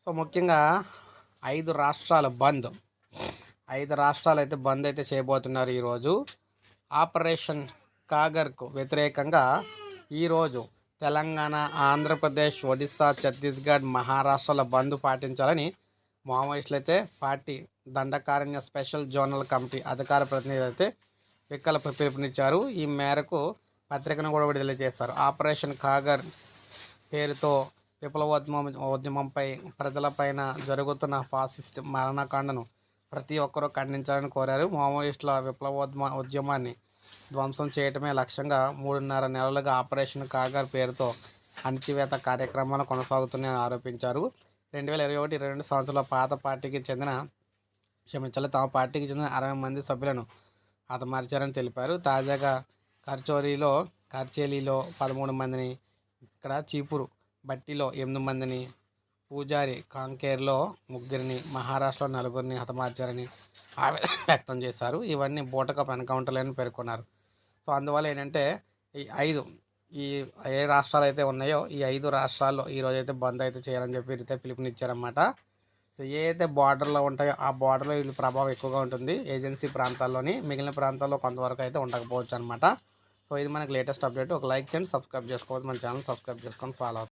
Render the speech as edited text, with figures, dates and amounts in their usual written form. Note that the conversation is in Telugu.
సో ముఖ్యంగా 5 రాష్ట్రాల బంద్. 5 రాష్ట్రాలు అయితే బంద్ అయితే చేయబోతున్నారు ఈరోజు. ఆపరేషన్ కాగర్కు వ్యతిరేకంగా ఈరోజు తెలంగాణ, ఆంధ్రప్రదేశ్, ఒడిస్సా, ఛత్తీస్గఢ్, మహారాష్ట్రల బంద్ పాటించాలని మావోయిస్టులు అయితే party Dandakaranya special zonal committee అధికార ప్రతినిధి అయితే వికల్ప పిలుపునిచ్చారు. ఈ మేరకు పత్రికను కూడా విడుదల చేస్తారు. ఆపరేషన్ కాగర్ పేరుతో ఉద్యమంపై ప్రజలపైన జరుగుతున్న ఫాసిస్ట్ మరణకాండను ప్రతి ఒక్కరూ ఖండించాలని కోరారు. మావోయిస్టుల ఉద్యమాన్ని ధ్వంసం చేయటమే లక్ష్యంగా 3.5 నెలలుగా ఆపరేషన్ కాగర్ పేరుతో అణచివేత కార్యక్రమాలు కొనసాగుతున్నాయని ఆరోపించారు. 2021-22 సంవత్సరంలో పాత పార్టీకి చెందిన తమ పార్టీకి చెందిన 60 మంది సభ్యులను హతమార్చారని తెలిపారు. తాజాగా కర్చేలిలో 13 మందిని, ఇక్కడ చీపురు బట్టిలో 8 మందిని, పూజారి కాంకేర్లో 3 మహారాష్ట్రలో 4 హతమార్చారని ఆవేదన వ్యక్తం చేశారు. ఇవన్నీ బూటకప్ ఎన్కౌంటర్లని పేర్కొన్నారు. సో అందువల్ల ఏంటంటే ఈ ఏ రాష్ట్రాలు అయితే ఉన్నాయో ఈ 5 రాష్ట్రాల్లో ఈరోజు అయితే బంద్ అయితే చేయాలని చెప్పి అయితే పిలుపునిచ్చారన్నమాట. సో ఏ అయితే బార్డర్లో ఉంటాయో ఆ బార్డర్లో వీళ్ళు ప్రభావం ఎక్కువగా ఉంటుంది. ఏజెన్సీ ప్రాంతాల్లోని, మిగిలిన ప్రాంతాల్లో కొంతవరకు అయితే ఉండకపోవచ్చు అనమాట. సో ఇది మనకి లేటెస్ట్ అప్డేట్. ఒక లైక్ చేయండి, సబ్స్క్రైబ్ చేసుకోవద్దు, మన ఛానల్ సబ్స్క్రైబ్ చేసుకొని ఫాలో అవుతుంది.